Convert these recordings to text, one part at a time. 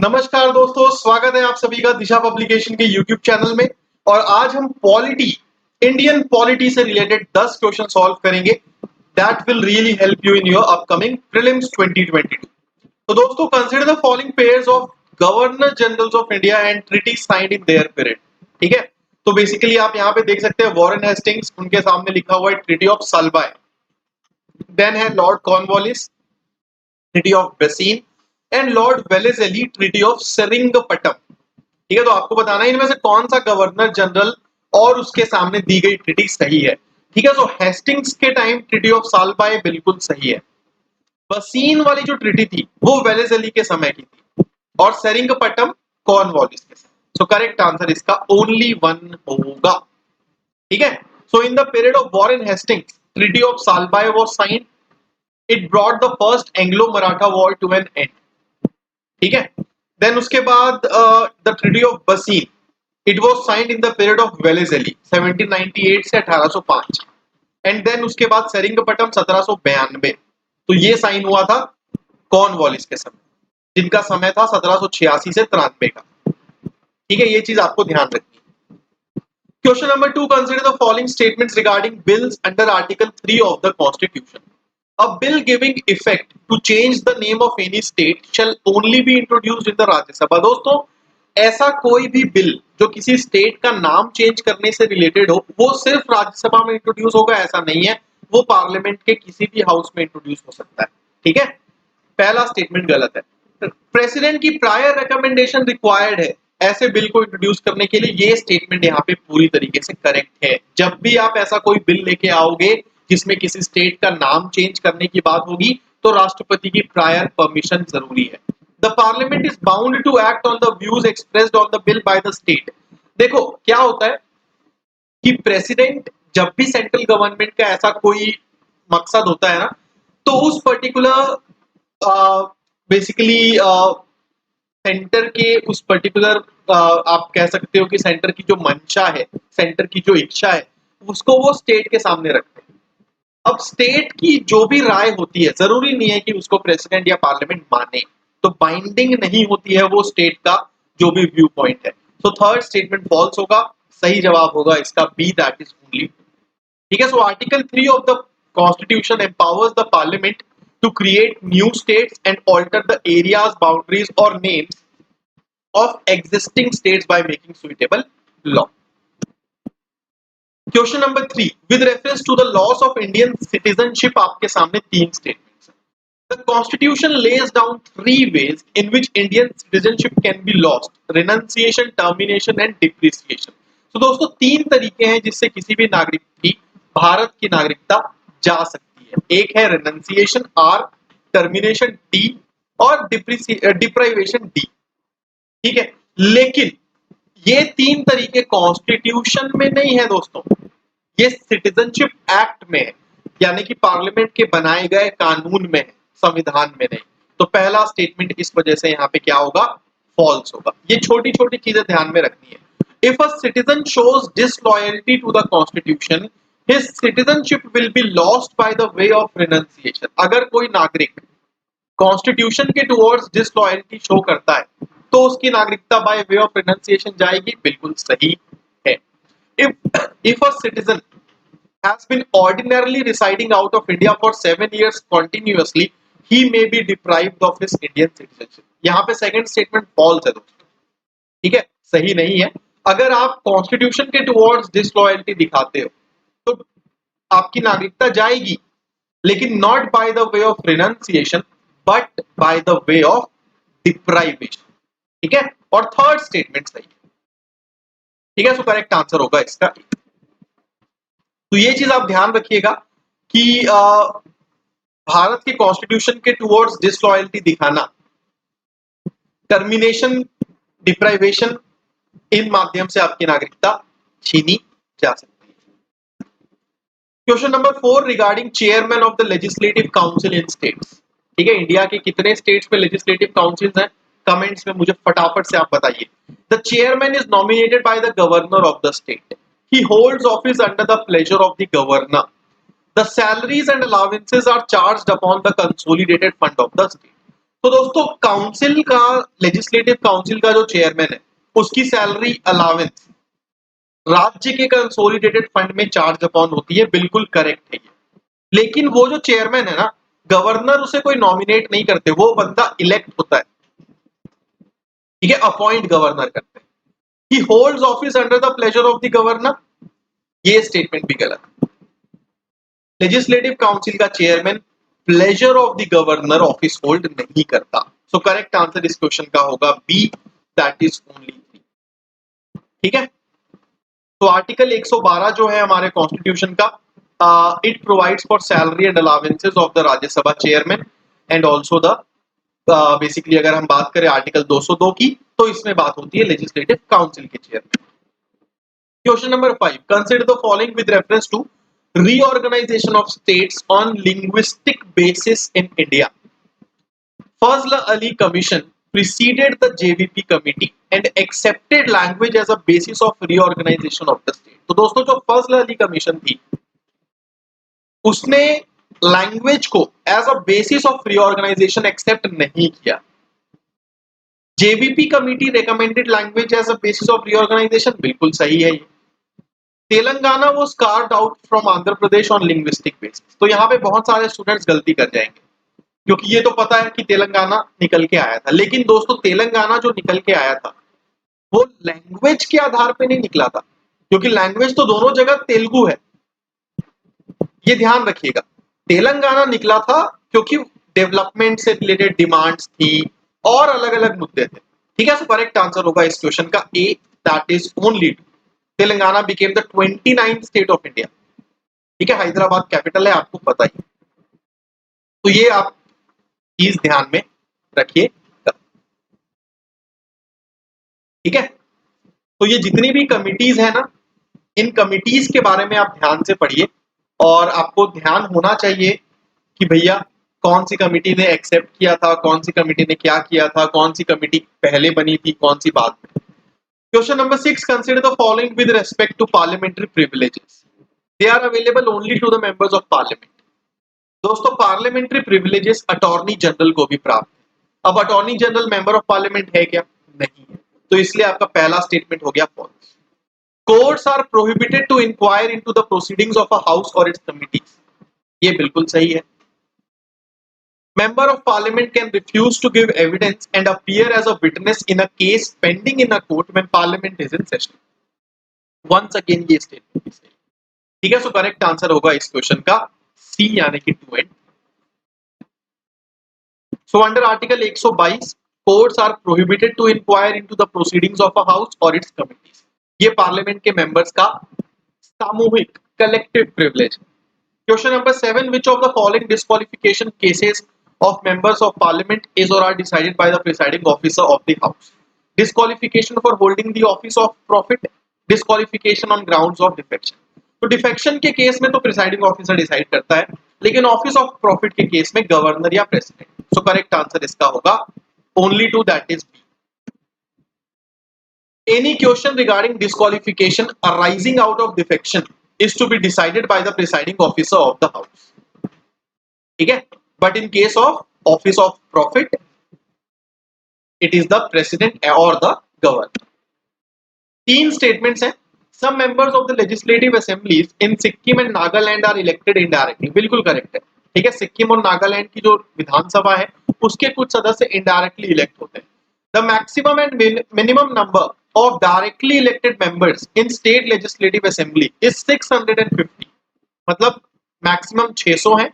नमस्कार दोस्तों, स्वागत है आप सभी का दिशा पब्लिकेशन के यूट्यूब चैनल में। और आज हम इंडियन पॉलिटी से रिलेटेड 10 क्वेश्चन सॉल्व करेंगे that will really help you in your upcoming prelims 2022। तो दोस्तों, consider the following pairs of governor generals of India and treaty signed in their period. ठीक है, तो बेसिकली आप यहाँ पे देख सकते हैं वॉरेन हेस्टिंग्स, उनके सामने लिखा हुआ है ट्रीटी ऑफ साल्बाय। देन है Lord Cornwallis, treaty of Bassein, and Lord Wellesley, treaty of Seringapatam. ठीक है, तो आपको बताना है इनमें से कौन सा गवर्नर जनरल और उसके सामने दी गई ट्रीटी सही है। ठीक है, तो हेस्टिंग्स के टाइम ट्रीटी ऑफ साल्बाय बिल्कुल सही है। बसीन वाली जो ट्रीटी थी वो वेलेज़ली के समय की थी और सेरिंगपटम कॉर्नवालिस के समय। सो करेक्ट आंसर इसका ओनली वन होगा। ठीक है, so in the period of Warren Hastings treaty of Salbai was signed. It brought the first Anglo Maratha war to an end. ठीक है, देन उसके बाद the treaty of Bassein, it was signed in the period of Wellesley 1798 से 1805। And then उसके बाद सेरिंगपटम 1792। तो ये sign हुआ था कॉर्नवालिस के समय, जिनका समय था 1786 से 93 का। ठीक है, ये चीज आपको ध्यान रखनी है। Question number 2, consider the following statements regarding bills under article 3 of the constitution. A bill giving effect to change the name of any state shall only be introduced in the Rajya Sabha। दोस्तों, ऐसा कोई भी bill जो किसी state का नाम change करने से रिलेटेड हो वो सिर्फ राज्यसभा में इंट्रोड्यूस होगा, ऐसा नहीं है। वो पार्लियामेंट के किसी भी हाउस में इंट्रोड्यूस हो सकता है। ठीक है, पहला स्टेटमेंट गलत है। प्रेसिडेंट की प्रायर रिकमेंडेशन रिक्वायर्ड है ऐसे बिल को इंट्रोड्यूस करने के लिए। ये स्टेटमेंट यहाँ पे पूरी तरीके से करेक्ट है। जब भी आप ऐसा कोई बिल लेके आओगे जिसमें किसी स्टेट का नाम चेंज करने की बात होगी तो राष्ट्रपति की प्रायर परमिशन जरूरी है। The Parliament is bound to act on the views expressed on the bill by the state. देखो क्या होता है कि प्रेसिडेंट जब भी सेंट्रल गवर्नमेंट का ऐसा कोई मकसद होता है ना, तो उस पर्टिकुलर बेसिकली सेंटर के उस पर्टिकुलर आप कह सकते हो कि सेंटर की जो मंशा है, सेंटर की जो इच्छा है, उसको वो स्टेट के सामने रखते हैं। अब स्टेट की जो भी राय होती है जरूरी नहीं है कि उसको प्रेसिडेंट या पार्लियामेंट माने, तो बाइंडिंग नहीं होती है वो स्टेट का जो भी व्यू पॉइंट है। तो थर्ड स्टेटमेंट फॉल्स होगा। सही जवाब होगा इसका बी, दैट इज ओनली। ठीक है, so article 3 of the constitution empowers the parliament to create new states and alter the areas, boundaries or names of existing states by making suitable law. Question number 3, with reference to the loss of Indian citizenship, आपके सामने तीन statements हैं. The Constitution lays down three ways in which Indian citizenship can be lost: renunciation, termination and depreciation. तो दोस्तों तीन तरीके हैं जिससे किसी भी नागरिक की भारत की नागरिकता जा सकती है। एक है रेनंसिएशन आर, टर्मिनेशन टी और डिप्राइवेशन डी। ठीक है, लेकिन ये तीन तरीके कॉन्स्टिट्यूशन में नहीं है दोस्तों, ये सिटीजनशिप एक्ट में है, यानी कि पार्लियामेंट के बनाए गए कानून में है, संविधान में नहीं। तो पहला स्टेटमेंट इस वजह से यहाँ पे क्या होगा, फॉल्स होगा। ये छोटी छोटी चीजें ध्यान में रखनी है। If a citizen shows disloyalty to the constitution, his citizenship will be lost by the way of renunciation। अगर कोई नागरिक कॉन्स्टिट्यूशन के टुवर्ड्स डिसलॉयल्टी शो करता है तो उसकी नागरिकता बाय वे ऑफ रिनंसिएशन जाएगी। बिल्कुल सही है। if a citizen has been ordinarily residing out of India for 7 years continuously, he may be deprived of his Indian citizenship। यहाँ पे सेकंड स्टेटमेंट फॉल्स है दोस्तों। ठीक है, सही नहीं है। अगर आप कॉन्स्टिट्यूशन के टुवर्ड्स डिसलॉयल्टी दिखाते हो तो आपकी नागरिकता जाएगी, लेकिन not by the way of renunciation but by the way of deprivation. ठीक है, और थर्ड स्टेटमेंट सही है। ठीक है, सो करेक्ट आंसर होगा इसका। तो ये चीज आप ध्यान रखिएगा कि भारत के कॉन्स्टिट्यूशन के टुवर्ड्स डिसलॉयल्टी दिखाना, टर्मिनेशन, डिप्राइवेशन, इन माध्यम से आपकी नागरिकता छीनी जा सकती है। Question number 4, regarding chairman of the legislative council in states. ठीक है, इंडिया के कितने स्टेट्स में लेजिस्लेटिव काउंसिल्स हैं, कमेंट्स में मुझे फटाफट से आप बताइए। The chairman is nominated by the governor of the state. He holds office under the pleasure of the governor. The salaries and allowances are charged upon the consolidated fund of the state. तो दोस्तों council का, legislative council का जो chairman है उसकी salary allowance राज्य के consolidated fund में चार्ज अपॉन होती है, बिल्कुल करेक्ट है ये। लेकिन वो जो चेयरमैन है ना, गवर्नर उसे कोई नॉमिनेट नहीं करते, वो बंदा इलेक्ट होता है, ठीक है, अपॉइंट गवर्नर करते हैं। ही holds office under the pleasure of the governor, ये स्टेटमेंट भी गलत है। लेजिस्लेटिव काउंसिल का chairman pleasure of the governor office hold नहीं करता। सो करेक्ट आंसर इस क्वेश्चन का होगा बी, दैट इज ओनली 3। ठीक है, तो आर्टिकल 112 जो है हमारे कॉन्स्टिट्यूशन का, it provides for salary and allowances of the Rajya Sabha chairman and also the, basically अगर हम बात करें आर्टिकल 202 की, तो इसमें बात होती है लेजिस्लेटिव काउंसिल के chairman. Question number 5, consider the following with reference to reorganization of states on linguistic basis in India. Fazl Ali Commission preceded the JVP committee and accepted language as a basis of reorganization of the state. तो दोस्तों जो फजल Ali commission थी उसने language को as a basis of reorganization accept नहीं किया। JVP committee recommended language as a basis of reorganization, बिल्कुल सही है ये। Telangana was carved out from Andhra Pradesh on linguistic basis. तो यहाँ पे बहुत सारे स्टूडेंट्स गलती कर जाएंगे, क्योंकि ये तो पता है कि तेलंगाना निकल के आया था, लेकिन दोस्तों तेलंगाना जो निकल के आया था वो लैंग्वेज के आधार पे नहीं निकला था, क्योंकि लैंग्वेज तो दोनों जगह तेलुगु है, ये ध्यान रखिएगा। तेलंगाना निकला था क्योंकि डेवलपमेंट से रिलेटेड डिमांड्स थी और अलग अलग मुद्दे थे। ठीक है, सो करेक्ट आंसर होगा इस क्वेश्चन का A, that is only two. Telangana became the 29th state of India. ठीक है, हैदराबाद कैपिटल है, आपको पता ही। तो ये आप चीज ध्यान में रखिए। ठीक है, तो ये जितनी भी कमिटीज है ना, इन कमिटीज के बारे में आप ध्यान से पढ़िए, और आपको ध्यान होना चाहिए कि भैया कौन सी कमिटी ने एक्सेप्ट किया था, कौन सी कमिटी ने क्या किया था, कौन सी कमिटी पहले बनी थी, कौन सी बाद में। Question number 6, consider the following with respect to parliamentary privileges. They are available only to the members of parliament. दोस्तों पार्लियामेंट्री प्रिविलेजेस अटॉर्नी जनरल को भी प्राप्त है। अब attorney general member of parliament है क्या? नहीं है, तो इसलिए आपका पहला स्टेटमेंट हो गया false. Courts are prohibited to inquire into the proceedings of a house और इट्स कमिटीज, ये बिल्कुल सही है। Member of Parliament can refuse to give evidence and appear as a witness in a case pending in a court when Parliament is in session. Once again ये statement भी सही। ठीक है, सो करेक्ट आंसर होगा इस क्वेश्चन का सी, यानी कि 2 and. So under article 122 courts are prohibited to inquire into the proceedings of a house और इट्स कमिटीज। ये पार्लियामेंट के मेंबर्स का सामूहिक collective privilege. Question number 7, which of the following disqualification cases of members of parliament is or are decided by the presiding officer of the house? Disqualification for holding the office of profit, disqualification on grounds of defection. तो defection के case में तो presiding officer decide करता है, लेकिन office of profit के case में governor या प्रेसिडेंट। सो करेक्ट आंसर इसका होगा only two, that is B. Any question regarding disqualification arising out of defection is to be decided by the presiding officer of the house. ठीक है, but in case of office of profit, it is the president or the governor. 3 statements हैं। Some members of the legislative assemblies in Sikkim and Nagaland are elected indirectly. बिल्कुल correct है। ठीक है, सिक्किम और नागालैंड की जो विधानसभा है उसके कुछ सदस्य इनडायरेक्टली इलेक्ट होते हैं। The maximum and minimum number of directly elected members in state legislative assembly is 650। मतलब मैक्सिमम 600 है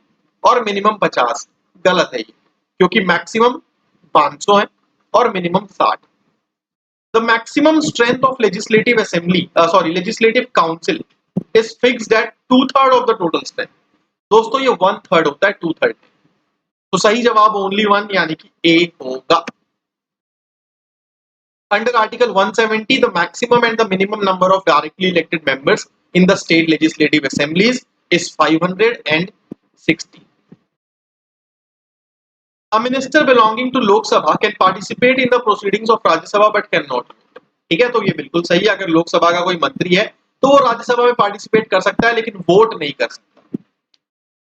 और मिनिमम 50। गलत है ये, क्योंकि मैक्सिमम 500 है और minimum 60। The maximum strength of legislative assembly, legislative council is fixed at 2/3 of the total strength। दोस्तों ये 1/3 होता है 2/3। तो सही जवाब ओनली 1, यानी कि ए होगा। Under Article 170, the maximum and the minimum number of directly elected members in the state legislative assemblies is 560. A minister belonging to Lok Sabha can participate in the proceedings of Rajya Sabha but cannot vote। ठीक है, तो ये बिल्कुल सही है। अगर लोकसभा का कोई मंत्री है तो वो राज्यसभा में पार्टिसिपेट कर सकता है, लेकिन वोट नहीं कर सकता।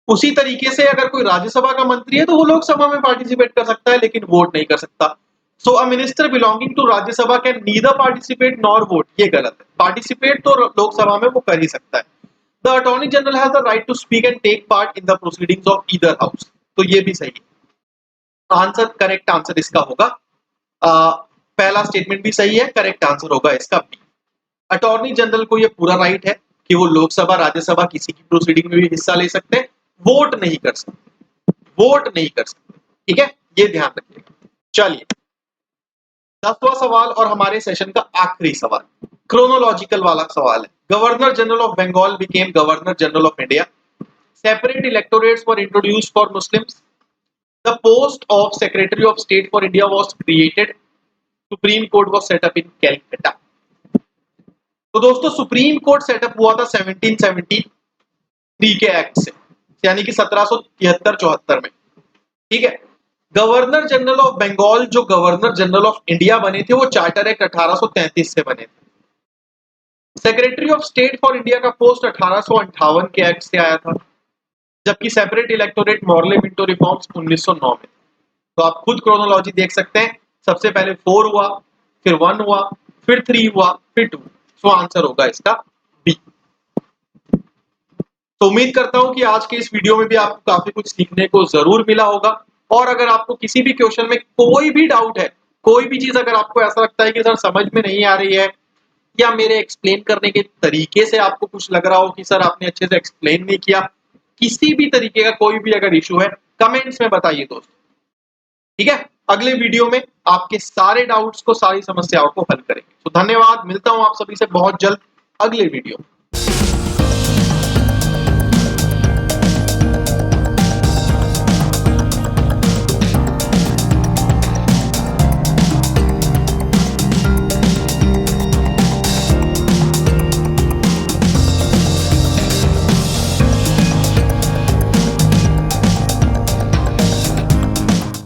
उसी तरीके से अगर कोई राज्यसभा का मंत्री है तो वो लोकसभा में पार्टिसिपेट कर सकता है लेकिन वोट नहीं कर सकता। सो a minister belonging to Rajya Sabha can neither participate nor vote, ये गलत है। पार्टिसिपेट तो लोकसभा में वो कर ही सकता है। The attorney general has the right to speak and take part in the proceedings of either house, तो ये भी सही है। आंसर, करेक्ट आंसर इसका होगा पहला स्टेटमेंट भी सही है, करेक्ट आंसर होगा इसका बी। अटॉर्नी जनरल को ये पूरा राइट है कि वो लोकसभा राज्यसभा किसी की प्रोसीडिंग में भी हिस्सा ले सकते हैं, वोट नहीं कर सकते, वोट नहीं कर सकते, ठीक है, ये ध्यान रखिएगा। चलिए 10वां सवाल और हमारे सेशन का आखिरी सवाल, क्रोनोलॉजिकल वाला सवाल है। Governor general of Bengal became governor general of India, separate electorates were introduced for Muslims, the post of secretary of state for India was created, supreme court was set up in Calcutta. तो दोस्तों supreme court setup हुआ था 1773 के act से, यानी कि 1773-74 में, ठीक है। गवर्नर जनरल ऑफ बंगाल जो गवर्नर जनरल ऑफ इंडिया बने थे वो चार्टर एक्ट 1833 से बने थे। Secretary of state for India का पोस्ट 1858 के एक्ट से आया था, जबकि separate electorate Morley Minto reforms 1909 में। तो आप खुद क्रोनोलॉजी देख सकते हैं, सबसे पहले 4 हुआ, फिर 1 हुआ, फिर 3 हुआ, फिर 2। सो आंसर होगा इसका बी। तो उम्मीद करता हूं कि आज के इस वीडियो में भी आपको काफी कुछ सीखने को जरूर मिला होगा। और अगर आपको किसी भी क्वेश्चन में कोई भी डाउट है, कोई भी चीज अगर आपको ऐसा लगता है कि सर समझ में नहीं आ रही है, या मेरे एक्सप्लेन करने के तरीके से आपको कुछ लग रहा हो कि सर आपने अच्छे से एक्सप्लेन नहीं किया, किसी भी तरीके का कोई भी अगर इशू है, कमेंट्स में बताइए दोस्तों, ठीक है। अगले वीडियो में आपके सारे डाउट्स को, सारी समस्याओं को हल करेंगे। तो धन्यवाद, मिलता हूं आप सभी से बहुत जल्द अगले वीडियो में।